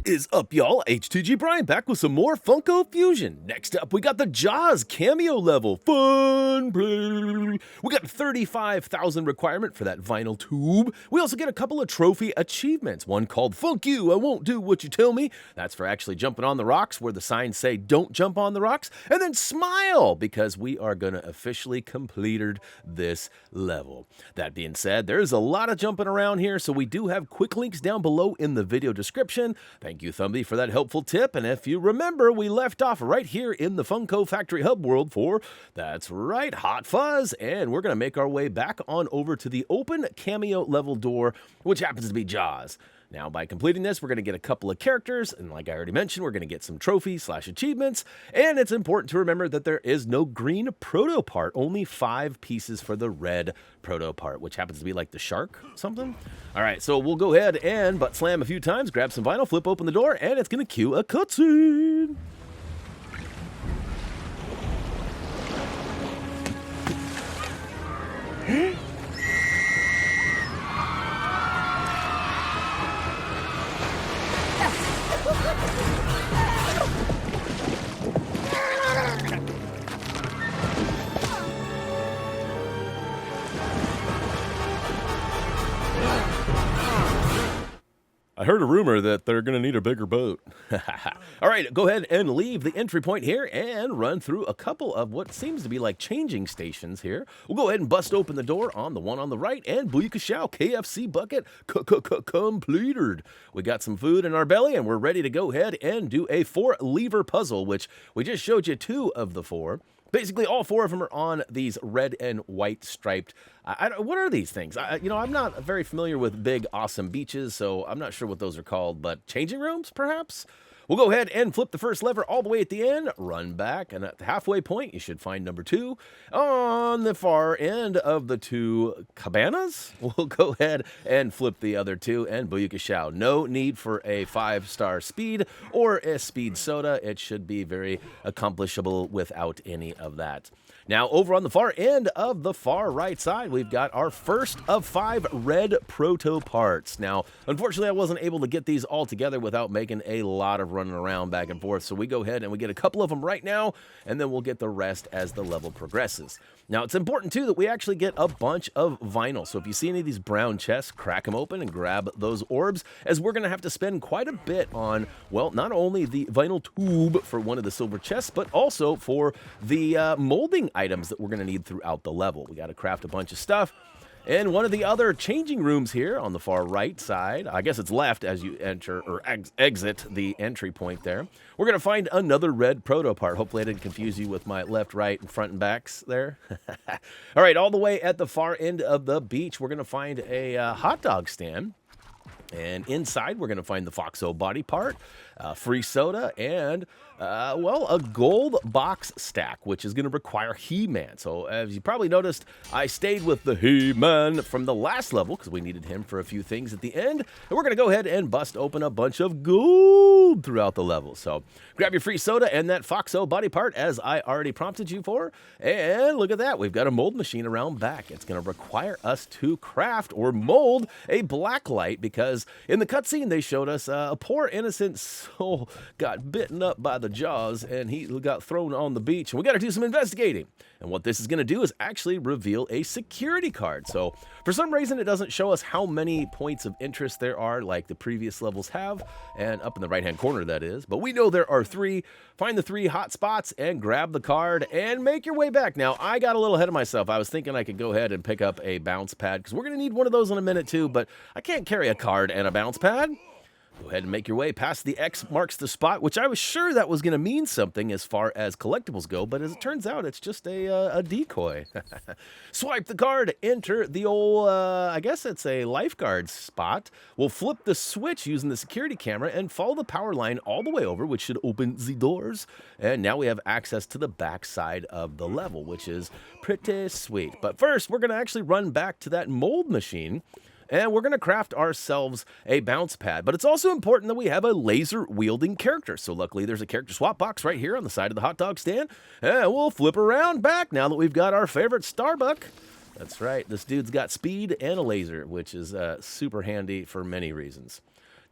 What is up, y'all? HTG Brian back with some more Funko Fusion. Next up, we got the Jaws Cameo level. Fun play. We got 35,000 requirement for that vinyl tube. We also get a couple of trophy achievements. One called Funk You, I Won't Do What You Tell Me. That's for actually jumping on the rocks where the signs say don't jump on the rocks. And then Smile, because we are going to officially completed this level. That being said, there's a lot of jumping around here, so we do have quick links down below in the video description. Thank you, Thumbie, for that helpful tip. And if you remember, we left off right here in the Funko Factory Hub world for, that's right, Hot Fuzz. And we're going to make our way back on over to the open Cameo level door, which happens to be Jaws. Now, by completing this, we're going to get a couple of characters, and like I already mentioned, we're going to get some trophies/achievements, and it's important to remember that there is no green Protopart, only 5 pieces for the red Protopart, which happens to be like the shark something. All right, so we'll go ahead and butt slam a few times, grab some vinyl, flip open the door, and it's going to cue a cutscene. I heard a rumor that they're going to need a bigger boat. All right, go ahead and leave the entry point here and run through a couple of what seems to be like changing stations here. We'll go ahead and bust open the door on the one on the right, and booyakashow, KFC Bucket completed. We got some food in our belly, and we're ready to go ahead and do a 4-lever puzzle, which we just showed you 2 of the 4. Basically, all 4 of them are on these red and white striped. What are these things? I'm not very familiar with big, awesome beaches, so I'm not sure what those are called, but changing rooms, perhaps? We'll go ahead and flip the first lever all the way at the end, run back, and at the halfway point, you should find number 2. On the far end of the 2 cabanas, we'll go ahead and flip the other 2, and booyakashow. No need for a 5-star speed or a speed soda. It should be very accomplishable without any of that. Now, over on the far end of the far right side, we've got our first of 5 red Protoparts. Now, unfortunately, I wasn't able to get these all together without making a lot of running around back and forth, so we go ahead and we get a couple of them right now, and then we'll get the rest as the level progresses. Now, it's important, too, that we actually get a bunch of vinyl, so if you see any of these brown chests, crack them open and grab those orbs, as we're going to have to spend quite a bit on, well, not only the vinyl tube for one of the silver chests, but also for the molding items that we're going to need throughout the level. We got to craft a bunch of stuff. And one of the other changing rooms here on the far right side, I guess it's left as you enter or exit the entry point there, we're going to find another red Protopart. Hopefully I didn't confuse you with my left, right, and front and backs there. All right, all the way at the far end of the beach, we're going to find a hot dog stand. And inside, we're going to find the Foxxo body part, free soda, and, well, a gold box stack, which is going to require He-Man. So, as you probably noticed, I stayed with the He-Man from the last level, because we needed him for a few things at the end. And we're going to go ahead and bust open a bunch of gold throughout the level. So, grab your free soda and that Foxxo body part, as I already prompted you for. And look at that, we've got a mold machine around back. It's going to require us to craft or mold a Blacklight, because in the cutscene, they showed us a poor innocent soul got bitten up by the Jaws, and he got thrown on the beach, and we got to do some investigating. And what this is going to do is actually reveal a security card. So for some reason, it doesn't show us how many points of interest there are like the previous levels have, and up in the right-hand corner, that is. But we know there are 3. Find the 3 hot spots and grab the card and make your way back. Now, I got a little ahead of myself. I was thinking I could go ahead and pick up a bounce pad, because we're going to need one of those in a minute too, but I can't carry a card and a bounce pad. Go ahead and make your way past the X marks the spot, which I was sure that was going to mean something as far as collectibles go, but as it turns out, it's just a decoy. Swipe the card, enter the old, I guess it's a lifeguard spot. We'll flip the switch using the security camera and follow the power line all the way over, which should open the doors. And now we have access to the back side of the level, which is pretty sweet. But first, we're going to actually run back to that mold machine, and we're going to craft ourselves a bounce pad. But it's also important that we have a laser-wielding character. So luckily, there's a character swap box right here on the side of the hot dog stand. And we'll flip around back now that we've got our favorite Starbuck. That's right, this dude's got speed and a laser, which is super handy for many reasons.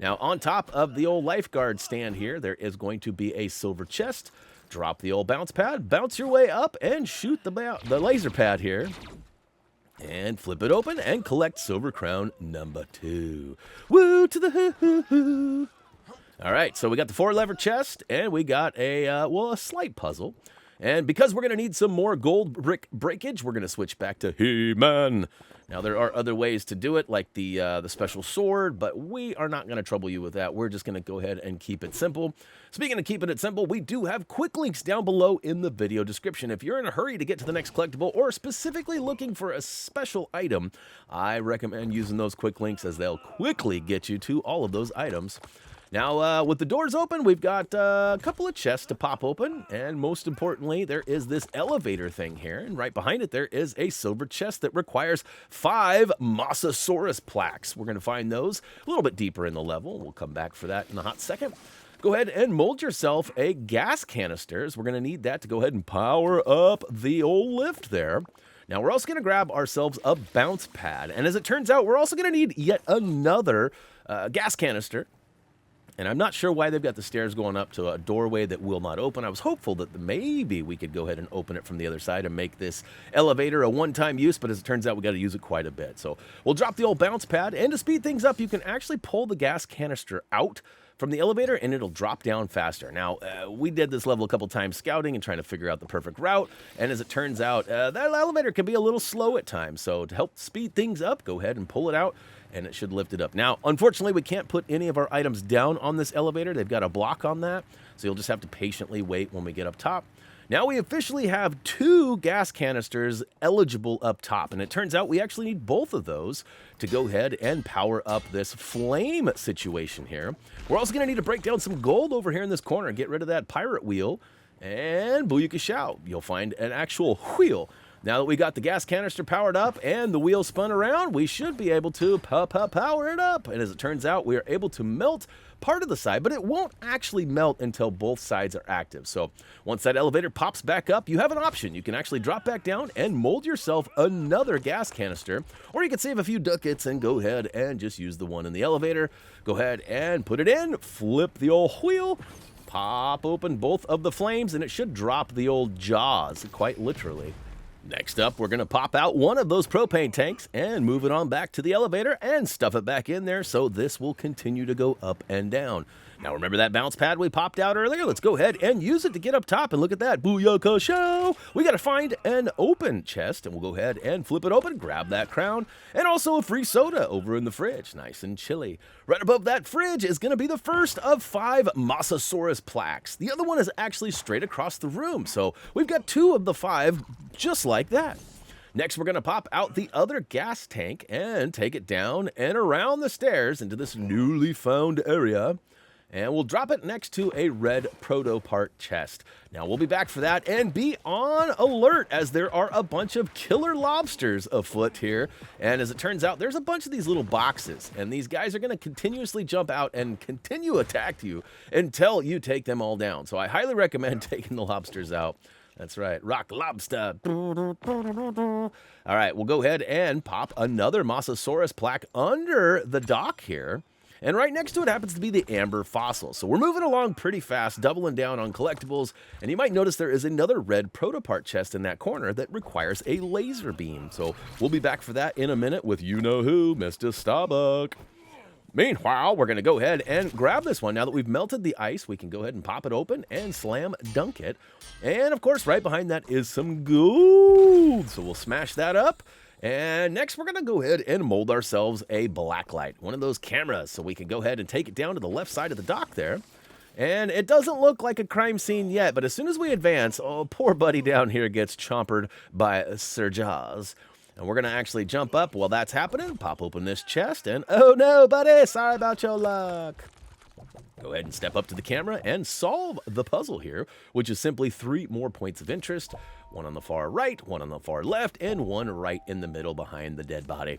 Now, on top of the old lifeguard stand here, there is going to be a silver chest. Drop the old bounce pad, bounce your way up, and shoot the laser pad here. And flip it open and collect silver crown number 2. Woo to the hoo-hoo-hoo. All right, so we got the 4-lever chest, and we got a slight puzzle. And because we're going to need some more gold brick breakage, we're going to switch back to He-Man. Now, there are other ways to do it, like the special sword, but we are not going to trouble you with that. We're just going to go ahead and keep it simple. Speaking of keeping it simple, we do have quick links down below in the video description. If you're in a hurry to get to the next collectible or specifically looking for a special item, I recommend using those quick links as they'll quickly get you to all of those items. Now, with the doors open, we've got a couple of chests to pop open, and most importantly, there is this elevator thing here, and right behind it, there is a silver chest that requires 5 Mosasaurus plaques. We're going to find those a little bit deeper in the level. We'll come back for that in a hot second. Go ahead and mold yourself a gas canister. We're going to need that to go ahead and power up the old lift there. Now, we're also going to grab ourselves a bounce pad, and as it turns out, we're also going to need yet another gas canister. And I'm not sure why they've got the stairs going up to a doorway that will not open. I was hopeful that maybe we could go ahead and open it from the other side and make this elevator a one-time use, but as it turns out, we got to use it quite a bit. So we'll drop the old bounce pad, and to speed things up, you can actually pull the gas canister out from the elevator, and it'll drop down faster. Now, we did this level a couple times scouting and trying to figure out the perfect route, and as it turns out, that elevator can be a little slow at times. So to help speed things up, go ahead and pull it out, and it should lift it up. Now, unfortunately, we can't put any of our items down on this elevator. They've got a block on that, so you'll just have to patiently wait when we get up top. Now we officially have 2 gas canisters eligible up top, and it turns out we actually need both of those to go ahead and power up this flame situation here. We're also going to need to break down some gold over here in this corner and get rid of that pirate wheel, and booyakashow, you'll find an actual wheel. Now that we got the gas canister powered up and the wheel spun around, we should be able to power it up. And as it turns out, we are able to melt part of the side, but it won't actually melt until both sides are active. So once that elevator pops back up, you have an option. You can actually drop back down and mold yourself another gas canister, or you can save a few ducats and go ahead and just use the one in the elevator. Go ahead and put it in, flip the old wheel, pop open both of the flames, and it should drop the old jaws, quite literally. Next up, we're going to pop out one of those propane tanks and move it on back to the elevator and stuff it back in there so this will continue to go up and down. Now, remember that bounce pad we popped out earlier? Let's go ahead and use it to get up top, and look at that. Booyaka show! We got to find an open chest, and we'll go ahead and flip it open, grab that crown, and also a free soda over in the fridge. Nice and chilly. Right above that fridge is going to be the first of 5 Mosasaurus plaques. The other one is actually straight across the room, so we've got 2 of the 5 just like that. Next, we're going to pop out the other gas tank and take it down and around the stairs into this newly found area. And we'll drop it next to a red Protopart chest. Now, we'll be back for that, and be on alert as there are a bunch of killer lobsters afoot here. And as it turns out, there's a bunch of these little boxes, and these guys are going to continuously jump out and continue attack you until you take them all down. So I highly recommend taking the lobsters out. That's right, rock lobster. All right, we'll go ahead and pop another Mosasaurus plaque under the dock here. And right next to it happens to be the amber fossil. So we're moving along pretty fast, doubling down on collectibles. And you might notice there is another red Protopart chest in that corner that requires a laser beam. So we'll be back for that in a minute with you-know-who, Mr. Starbuck. Meanwhile, we're going to go ahead and grab this one. Now that we've melted the ice, we can go ahead and pop it open and slam dunk it. And, of course, right behind that is some gold. So we'll smash that up. And next, we're going to go ahead and mold ourselves a Blacklight, one of those cameras, so we can go ahead and take it down to the left side of the dock there. And it doesn't look like a crime scene yet, but as soon as we advance, oh, poor buddy down here gets chompered by Sir Jaws. And we're going to actually jump up while that's happening, pop open this chest, and oh no, buddy, sorry about your luck. Go ahead and step up to the camera and solve the puzzle here, which is simply 3 more points of interest. One on the far right, one on the far left, and one right in the middle behind the dead body.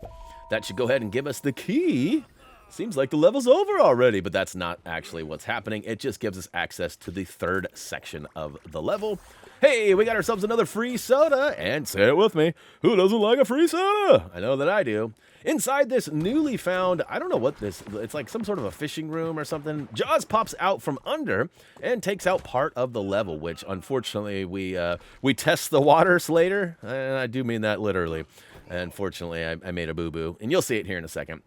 That should go ahead and give us the key Seems like the level's over already, but that's not actually what's happening. It just gives us access to the third section of the level. Hey, we got ourselves another free soda, and say it with me, who doesn't like a free soda? I know that I do. Inside this newly found, I don't know what this, it's like some sort of a fishing room or something. Jaws pops out from under and takes out part of the level, which unfortunately we test the waters later, and I do mean that literally. Unfortunately, I made a boo-boo, and you'll see it here in a second.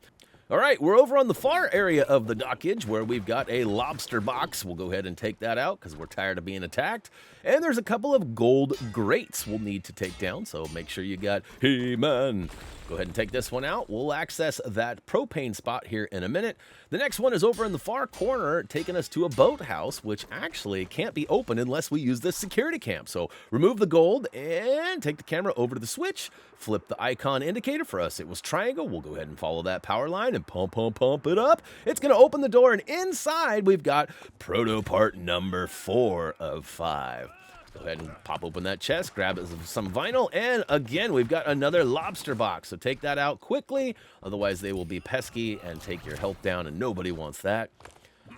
All right, we're over on the far area of the dockage where we've got a lobster box. We'll go ahead and take that out because we're tired of being attacked. And there's a couple of gold grates we'll need to take down, so make sure you got He-Man. Go ahead and take this one out. We'll access that propane spot here in a minute. The next one is over in the far corner, taking us to a boathouse, which actually can't be opened unless we use this security cam. So remove the gold and take the camera over to the switch. Flip the icon indicator. For us, it was triangle. We'll go ahead and follow that power line and pump it up. It's going to open the door, and inside we've got Protopart number 4 of 5. Go ahead and pop open that chest, grab some vinyl, and again, we've got another lobster box. So take that out quickly, otherwise they will be pesky and take your health down, and nobody wants that.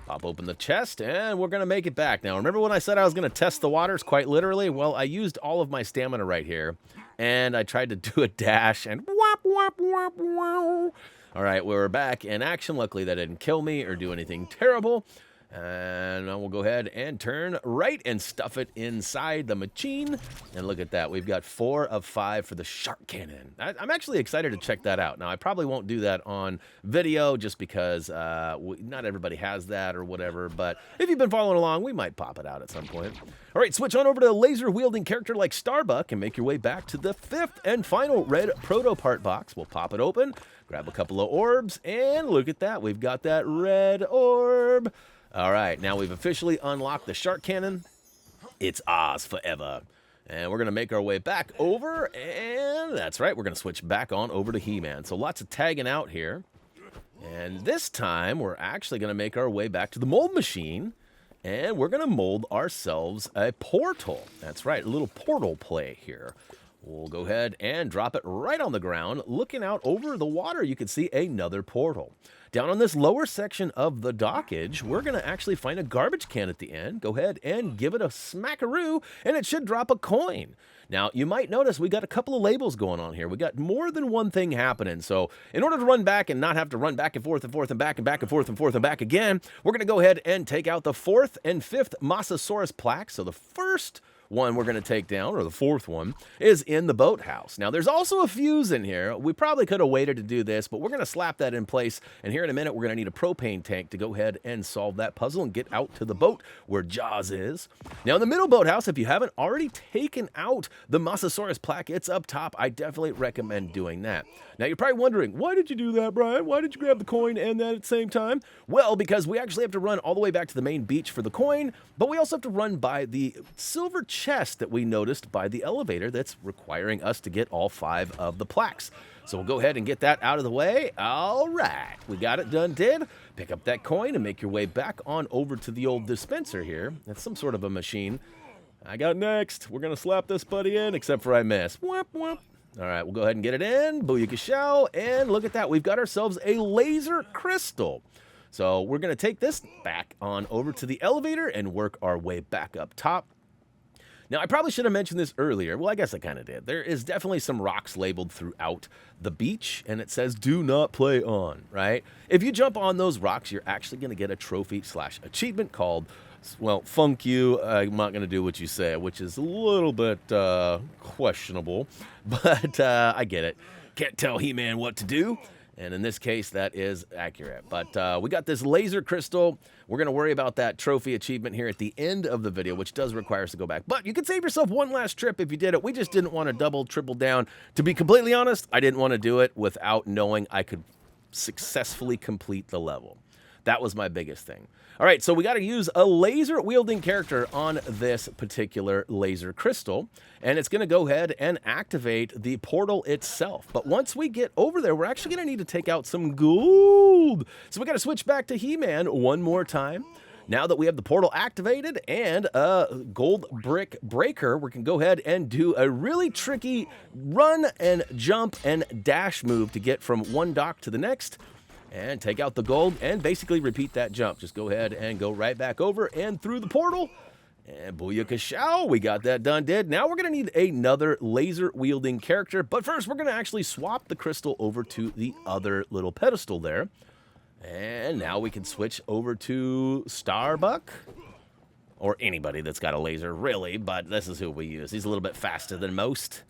Pop open the chest, and we're going to make it back. Now, remember when I said I was going to test the waters quite literally? Well, I used all of my stamina right here, and I tried to do a dash, and whop, whop, whop, whop. All right, we're back in action. Luckily, that didn't kill me or do anything terrible. And we'll go ahead and turn right and stuff it inside the machine. And look at that. We've got 4 of 5 for the shark cannon. I'm actually excited to check that out. Now, I probably won't do that on video just because not everybody has that or whatever. But if you've been following along, we might pop it out at some point. All right, switch on over to a laser-wielding character like Starbuck and make your way back to the 5th and final red Protopart box. We'll pop it open, grab a couple of orbs, and look at that. We've got that red orb. All right, now we've officially unlocked the shark cannon. It's Oz forever. And we're going to make our way back over, and that's right, we're going to switch back on over to He-Man. So lots of tagging out here. And this time, we're actually going to make our way back to the mold machine, and we're going to mold ourselves a portal. That's right, a little portal play here. We'll go ahead and drop it right on the ground. Looking out over the water, you can see another portal. Down on this lower section of the dockage, we're going to actually find a garbage can at the end. Go ahead and give it a smackaroo, and it should drop a coin. Now, you might notice we got a couple of labels going on here. We got more than one thing happening. So in order to run back and not have to run back and forth and forth and back and back and forth and forth and back again, we're going to go ahead and take out the 4th and 5th Mosasaurus plaques. So the first one we're going to take down, or the 4th one, is in the boathouse. Now, there's also a fuse in here. We probably could have waited to do this, but we're going to slap that in place, and here in a minute, we're going to need a propane tank to go ahead and solve that puzzle and get out to the boat where Jaws is. Now, in the middle boathouse, if you haven't already taken out the Mosasaurus plaque, it's up top. I definitely recommend doing that. Now, you're probably wondering, why did you do that, Brian? Why did you grab the coin and that at the same time? Well, because we actually have to run all the way back to the main beach for the coin, but we also have to run by the silver chest that we noticed by the elevator that's requiring us to get all 5 of the plaques. So we'll go ahead and get that out of the way. All right, we got it done, Pick up that coin and make your way back on over to the old dispenser here. That's some sort of a machine. I got next. We're going to slap this buddy in, except for I miss. Whoop, whoop. All right, we'll go ahead and get it in. Booyakashow. And look at that. We've got ourselves a laser crystal. So we're going to take this back on over to the elevator and work our way back up top. Now, I probably should have mentioned this earlier. Well, I guess I kind of did. There is definitely some rocks labeled throughout the beach, and it says, do not play on, right? If you jump on those rocks, you're actually going to get a trophy/achievement called, well, Funk You. I'm not going to do what you say, which is a little bit questionable, but I get it. Can't tell He-Man what to do. And in this case, that is accurate. But we got this laser crystal. We're going to worry about that trophy achievement here at the end of the video, which does require us to go back. But you can save yourself one last trip if you did it. We just didn't want to double, triple down. To be completely honest, I didn't want to do it without knowing I could successfully complete the level. That was my biggest thing. All right, so we got to use a laser-wielding character on this particular laser crystal, and it's going to go ahead and activate the portal itself. But once we get over there, we're actually going to need to take out some gold. So we got to switch back to He-Man one more time. Now that we have the portal activated and a gold brick breaker, we can go ahead and do a really tricky run and jump and dash move to get from one dock to the next. and take out the gold and basically repeat that jump. Just go ahead and go right back over and through the portal. And booyakashow, we got that done, Now we're going to need another laser-wielding character. But first, we're going to actually swap the crystal over to the other little pedestal there. And now we can switch over to Starbuck. Or anybody that's got a laser, really. But this is who we use. He's a little bit faster than most.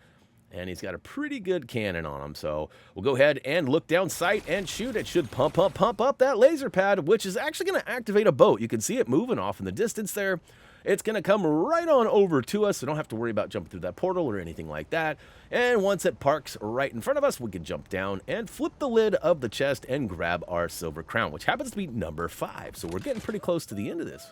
And he's got a pretty good cannon on him. So we'll go ahead and look down sight and shoot. It should pump up that laser pad, which is actually going to activate a boat. You can see it moving off in the distance there. It's going to come right on over to us, so don't have to worry about jumping through that portal or anything like that. And once it parks right in front of us, we can jump down and flip the lid of the chest and grab our silver crown, which happens to be number 5. So we're getting pretty close to the end of this.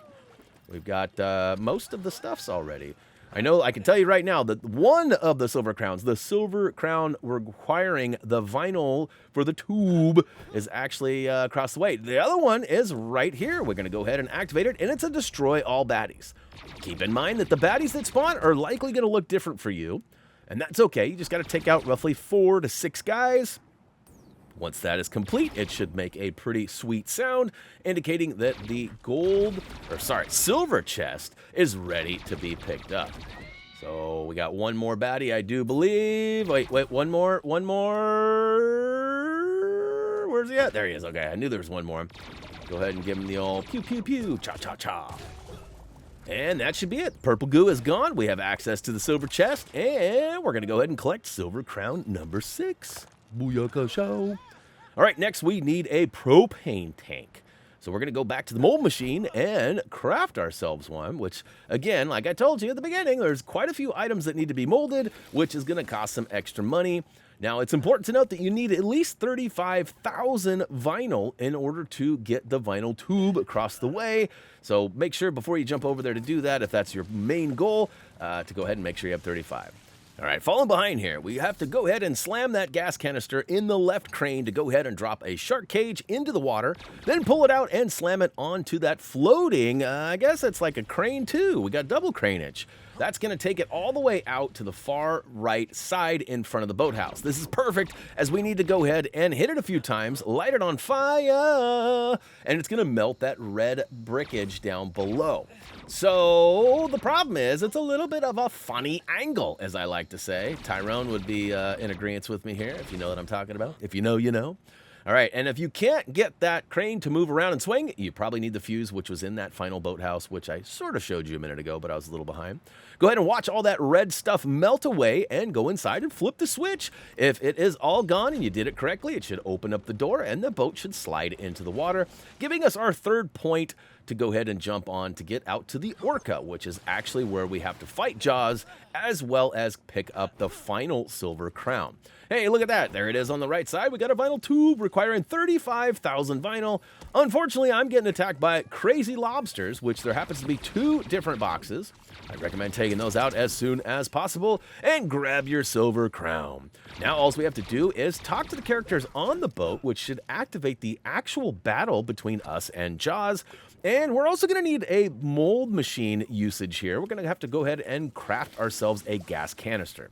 We've got most of the stuffs already. I know I can tell you right now that one of the silver crowns, the silver crown requiring the vinyl for the tube, is actually across the way. The other one is right here. We're going to go ahead and activate it, and it's a destroy all baddies. Keep in mind that the baddies that spawn are likely going to look different for you, and that's okay. You just got to take out roughly 4 to 6 guys. Once that is complete, it should make a pretty sweet sound, indicating that the silver chest is ready to be picked up. So we got one more baddie, I do believe. Wait, one more. Where's he at? There he is. Okay, I knew there was one more. Go ahead and give him the old pew, pew, pew, cha, cha, cha. And that should be it. Purple goo is gone. We have access to the silver chest, and we're going to go ahead and collect silver crown number 6. Booyaka show. All right, next we need a propane tank. So we're going to go back to the mold machine and craft ourselves one, which, again, like I told you at the beginning, there's quite a few items that need to be molded, which is going to cost some extra money. Now, it's important to note that you need at least 35,000 vinyl in order to get the vinyl tube across the way. So make sure before you jump over there to do that, if that's your main goal, to go ahead and make sure you have 35. All right, falling behind here, we have to go ahead and slam that gas canister in the left crane to go ahead and drop a shark cage into the water, then pull it out and slam it onto that floating, I guess it's like a crane too. We got double craneage. That's going to take it all the way out to the far right side in front of the boathouse. This is perfect as we need to go ahead and hit it a few times, light it on fire, and it's going to melt that red brickage down below. So the problem is it's a little bit of a funny angle, as I like to say. Tyrone would be in agreement with me here, if you know what I'm talking about. If you know, you know. All right, and if you can't get that crane to move around and swing, you probably need the fuse, which was in that final boathouse, which I sort of showed you a minute ago, but I was a little behind. Go ahead and watch all that red stuff melt away and go inside and flip the switch. If it is all gone and you did it correctly, it should open up the door and the boat should slide into the water, giving us our third point to go ahead and jump on to get out to the Orca, which is actually where we have to fight Jaws, as well as pick up the final silver crown. Hey, look at that. There it is on the right side. We got a vinyl tube requiring 35,000 vinyl. Unfortunately, I'm getting attacked by crazy lobsters, which there happens to be 2 different boxes. I recommend taking those out as soon as possible and grab your silver crown. Now, all we have to do is talk to the characters on the boat, which should activate the actual battle between us and Jaws. And we're also going to need a mold machine usage here. We're going to have to go ahead and craft ourselves a gas canister.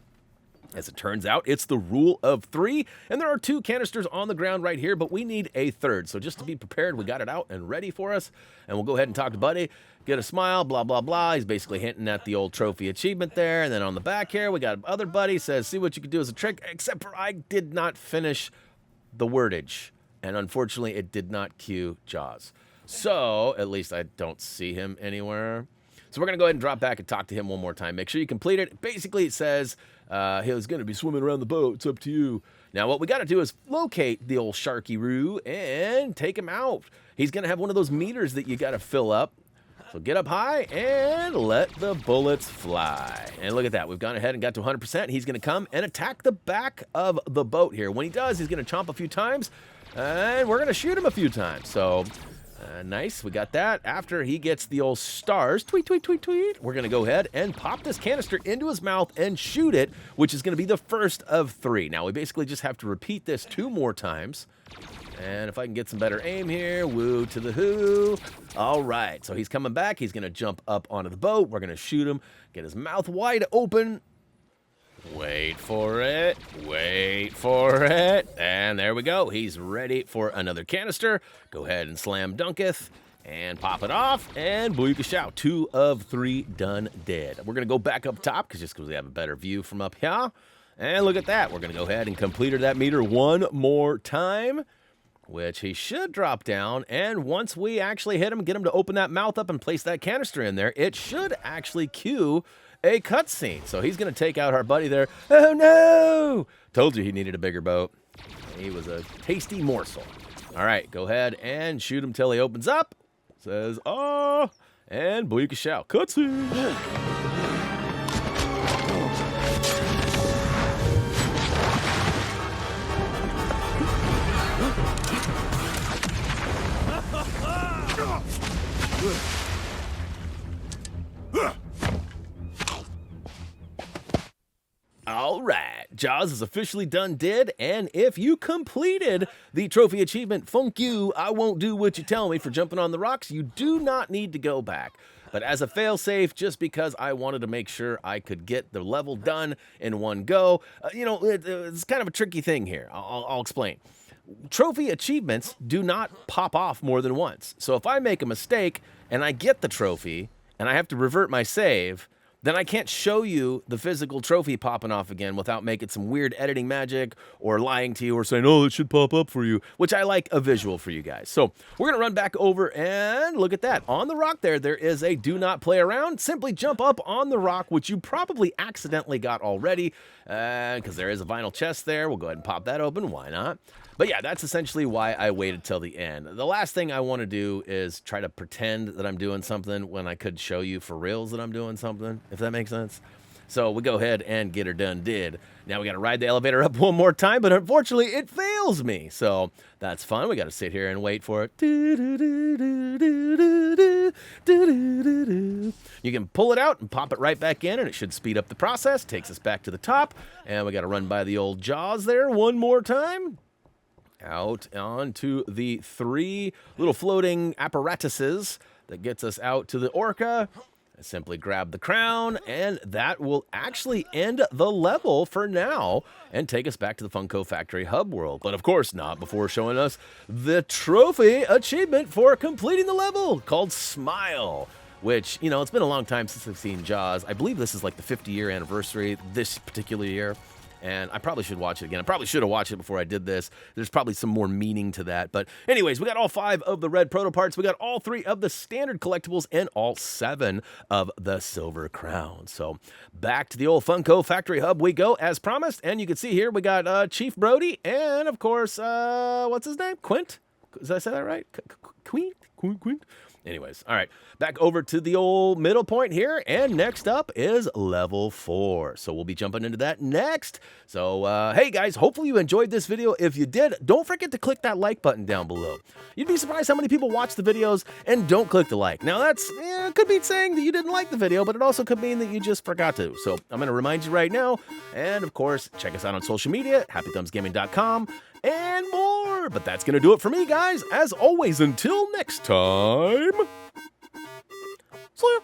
As it turns out, it's the rule of 3, and there are 2 canisters on the ground right here, but we need a third. So just to be prepared, we got it out and ready for us, and we'll go ahead and talk to Buddy, get a smile, blah, blah, blah. He's basically hinting at the old trophy achievement there, and then on the back here, we got other Buddy says, see what you can do as a trick, except for I did not finish the wordage, and unfortunately, it did not cue Jaws. So, at least I don't see him anywhere. So we're going to go ahead and drop back and talk to him one more time. Make sure you complete it. Basically, it says he was going to be swimming around the boat. It's up to you. Now, what we got to do is locate the old Sharky-roo and take him out. He's going to have one of those meters that you got to fill up. So get up high and let the bullets fly. And look at that. We've gone ahead and got to 100%. He's going to come and attack the back of the boat here. When he does, he's going to chomp a few times, and we're going to shoot him a few times. So... nice, we got that. After he gets the old stars, tweet, tweet, tweet, tweet, we're going to go ahead and pop this canister into his mouth and shoot it, which is going to be the first of 3. Now, we basically just have to repeat this 2 more times. And if I can get some better aim here, woo to the who. All right, so he's coming back. He's going to jump up onto the boat. We're going to shoot him, get his mouth wide open. Wait for it. Wait for it. And there we go. He's ready for another canister. Go ahead and slam dunketh and pop it off. And booyaka show. 2 of 3 done dead. We're going to go back up top just because we have a better view from up here. And look at that. We're going to go ahead and complete that meter one more time, which he should drop down. And once we actually hit him, get him to open that mouth up and place that canister in there, it should actually cue a cutscene. So he's going to take out our buddy there. Oh, no! Told you he needed a bigger boat. He was a tasty morsel. All right, go ahead and shoot him till he opens up. Says, oh, and booyaka show. Cutscene! All right, Jaws is officially done did, and if you completed the trophy achievement, funk you, I won't do what you tell me for jumping on the rocks, you do not need to go back. But as a failsafe, just because I wanted to make sure I could get the level done in one go, it's kind of a tricky thing here. I'll explain. Trophy achievements do not pop off more than once. So if I make a mistake and I get the trophy and I have to revert my save, then I can't show you the physical trophy popping off again without making some weird editing magic or lying to you or saying, oh, it should pop up for you, which I like a visual for you guys. So we're going to run back over and look at that. On the rock there is a do not play around. Simply jump up on the rock, which you probably accidentally got already because there is a vinyl chest there. We'll go ahead and pop that open. Why not? But yeah, that's essentially why I waited till the end. The last thing I want to do is try to pretend that I'm doing something when I could show you for reals that I'm doing something, if that makes sense. So we go ahead and get her done did. Now we got to ride the elevator up one more time, but unfortunately it fails me. So that's fun. We got to sit here and wait for it. You can pull it out and pop it right back in, and it should speed up the process. Takes us back to the top, and we got to run by the old Jaws there one more time. Out onto the 3 little floating apparatuses that gets us out to the orca. Simply grab the crown, and that will actually end the level for now and take us back to the Funko Factory Hub world. But of course not before showing us the trophy achievement for completing the level called Smile, which, it's been a long time since I've seen Jaws. I believe this is like the 50-year anniversary this particular year. And I probably should watch it again. I probably should have watched it before I did this. There's probably some more meaning to that. But anyways, we got all 5 of the red protoparts. We got all 3 of the standard collectibles and all 7 of the silver crowns. So back to the old Funko Factory Hub we go as promised. And you can see here we got Chief Brody and, of course, what's his name? Quint? Did I say that right? Quint? Anyways, all right, back over to the old middle point here, and next up is level 4. So we'll be jumping into that next. So, hey guys, hopefully you enjoyed this video. If you did, don't forget to click that like button down below. You'd be surprised how many people watch the videos and don't click the like. Now that's, could be saying that you didn't like the video, but it also could mean that you just forgot to. So I'm going to remind you right now, and of course, check us out on social media, HappyThumbsGaming.com, and more. But that's going to do it for me, guys. As always, until next time, see ya.